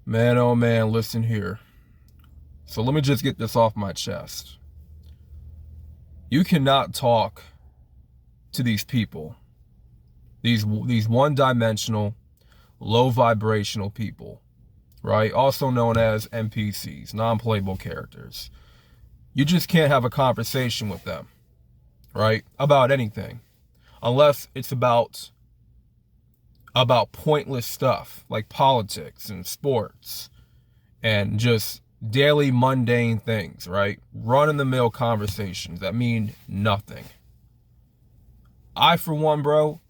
Man, oh man, listen here. So let me just get this off my chest. You cannot talk to these people, these one-dimensional, low vibrational people, right? Also known as NPCs, non-playable characters. You just can't have a conversation with them, right? About anything, unless it's about pointless stuff like politics and sports and just daily mundane things, right? Run-of-the-mill conversations that mean nothing. I, for one, bro,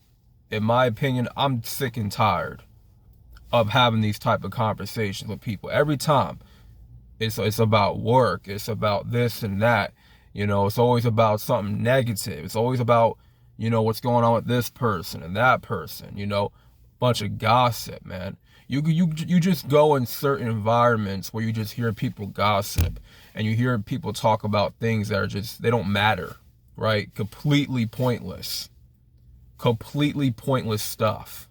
in my opinion, I'm sick and tired of having these type of conversations with people. Every time it's about work, it's about this and that, it's always about something negative. It's always about, what's going on with this person and that person, bunch of gossip, man. You just go in certain environments where you just hear people gossip and you hear people talk about things that are just, they don't matter, right? Completely pointless stuff,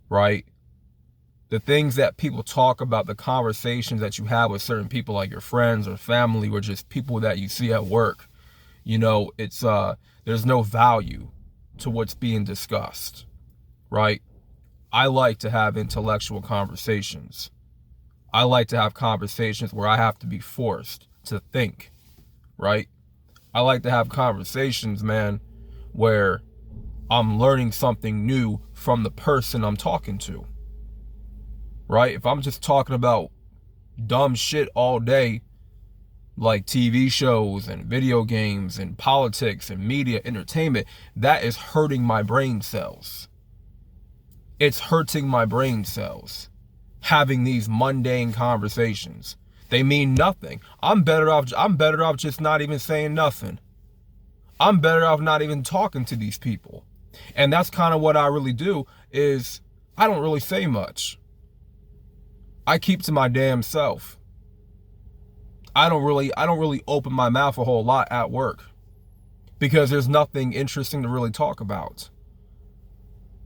right? The things that people talk about, the conversations that you have with certain people like your friends or family or just people that you see at work, it's there's no value to what's being discussed, right? I like to have intellectual conversations. I like to have conversations where I have to be forced to think, right? I like to have conversations, man, where I'm learning something new from the person I'm talking to, right? If I'm just talking about dumb shit all day, like TV shows and video games and politics and media, entertainment, that is hurting my brain cells. It's hurting my brain cells having these mundane conversations. They mean nothing. I'm better off just not even saying nothing. I'm better off not even talking to these people. And that's kind of what I really do, is I don't really say much. I keep to my damn self. I don't really open my mouth a whole lot at work because there's nothing interesting to really talk about.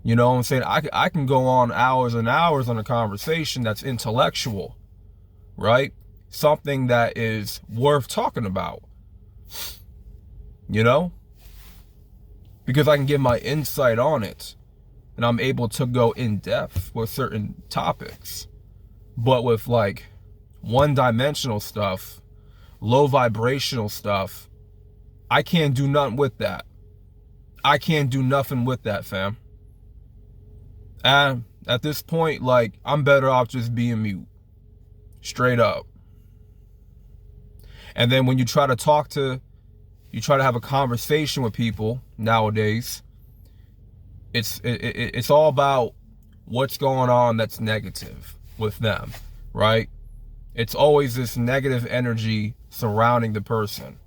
You know what I'm saying? I can go on hours and hours on a conversation that's intellectual, right? Something that is worth talking about, because I can give my insight on it and I'm able to go in depth with certain topics. But with like one-dimensional stuff, low vibrational stuff, I can't do nothing with that. I can't do nothing with that, fam. And at this point, like, I'm better off just being mute. Straight up. And then when you try to have a conversation with people nowadays, it's all about what's going on that's negative with them, right? It's always this negative energy surrounding the person.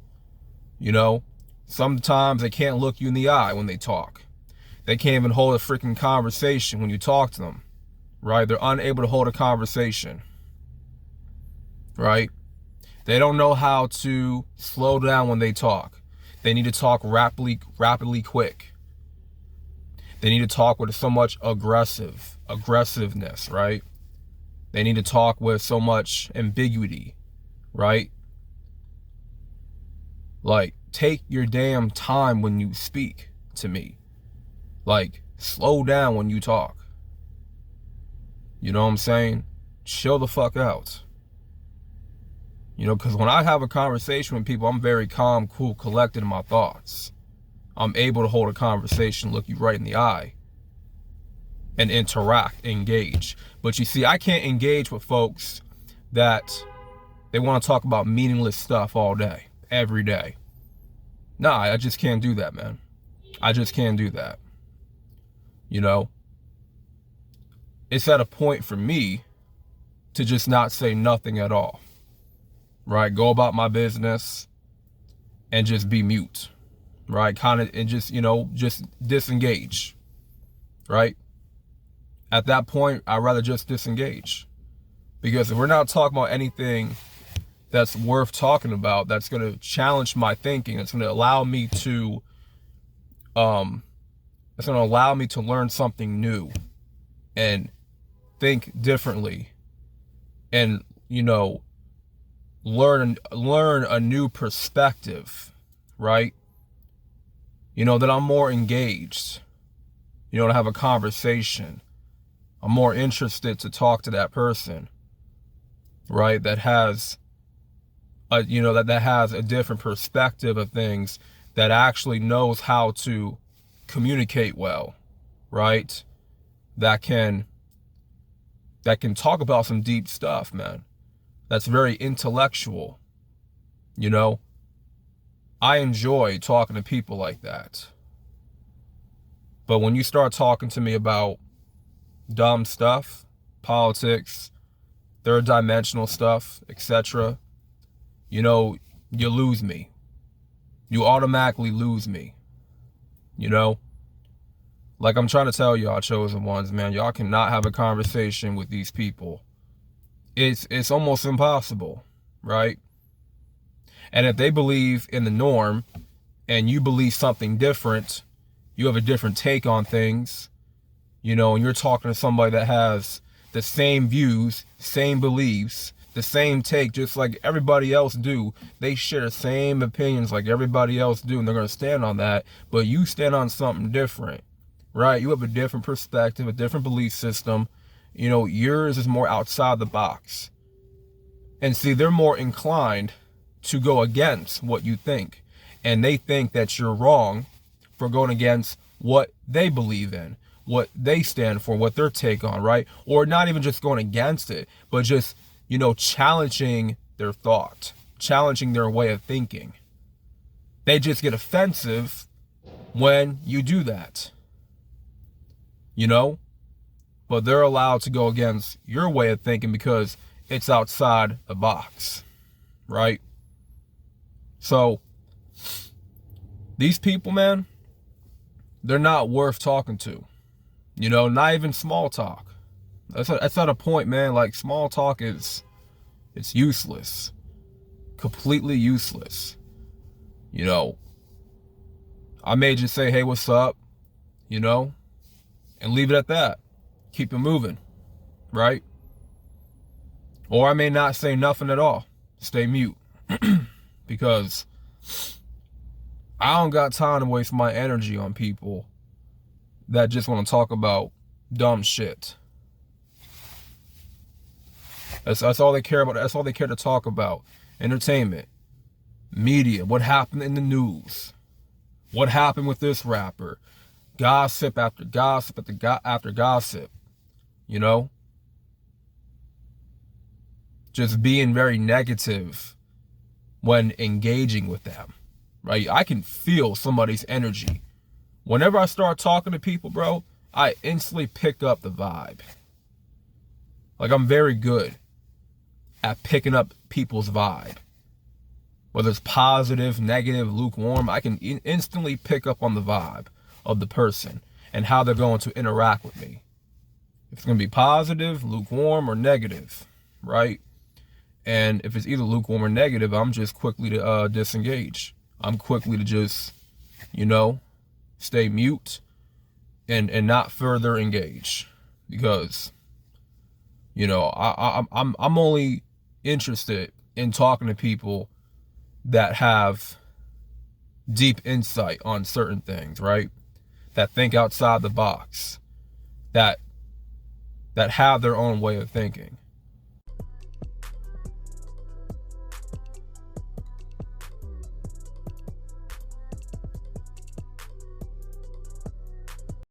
Sometimes they can't look you in the eye when they talk. They can't even hold a freaking conversation when you talk to them, right? They're unable to hold a conversation, right? They don't know how to slow down when they talk. They need to talk rapidly quick. They need to talk with so much aggressiveness, right? They need to talk with so much ambiguity, right? Like, take your damn time when you speak to me. Like, slow down when you talk. You know what I'm saying? Chill the fuck out. Because when I have a conversation with people, I'm very calm, cool, collected in my thoughts. I'm able to hold a conversation, look you right in the eye, and interact, engage. But you see, I can't engage with folks that they want to talk about meaningless stuff all day, every day. Nah, I just can't do that, man. I just can't do that. It's at a point for me to just not say nothing at all, right? Go about my business and just be mute, right? And just disengage, right? At that point, I'd rather just disengage, because if we're not talking about anything that's worth talking about, that's going to challenge my thinking, it's going to allow me to learn something new and think differently, and, you know, learn a new perspective, right? You know, that I'm more engaged, you know, to have a conversation. I'm more interested to talk to that person, right? That has that has a different perspective of things, that actually knows how to communicate well, right? That can talk about some deep stuff, man. That's very intellectual, you know? I enjoy talking to people like that. But when you start talking to me about dumb stuff, politics, third dimensional stuff, etc., you know, you lose me. You automatically lose me. You know? Like I'm trying to tell y'all, chosen ones, man, y'all cannot have a conversation with these people. It's almost impossible, right? And if they believe in the norm and you believe something different, you have a different take on things, you know, and you're talking to somebody that has the same views, same beliefs, the same take, just like everybody else do. They share the same opinions like everybody else do, and they're going to stand on that, but you stand on something different, right? You have a different perspective, a different belief system. You know, yours is more outside the box. And see, they're more inclined to go against what you think. And they think that you're wrong for going against what they believe in, what they stand for, what their take on, right? Or not even just going against it, but just, you know, challenging their thought, challenging their way of thinking. They just get offensive when you do that, you know? But they're allowed to go against your way of thinking because it's outside the box, right? So these people, man, they're not worth talking to. You know, not even small talk. That's at a point, man, like small talk it's useless. Completely useless. You know, I may just say, hey, what's up? You know, and leave it at that. Keep it moving, right? Or I may not say nothing at all. Stay mute. Because I don't got time to waste my energy on people that just want to talk about dumb shit. That's all they care about. That's all they care to talk about. Entertainment, media, what happened in the news, what happened with this rapper, gossip after gossip after gossip, you know? Just being very negative when engaging with them, right? I can feel somebody's energy. Whenever I start talking to people, bro, I instantly pick up the vibe. Like, I'm very good at picking up people's vibe. Whether it's positive, negative, lukewarm, I can instantly pick up on the vibe of the person and how they're going to interact with me. If it's going to be positive, lukewarm, or negative, right? And if it's either lukewarm or negative, I'm just quickly to disengage. I'm quickly to just, you know, stay mute and not further engage, because, you know, I'm only interested in talking to people that have deep insight on certain things, right? That think outside the box, that have their own way of thinking.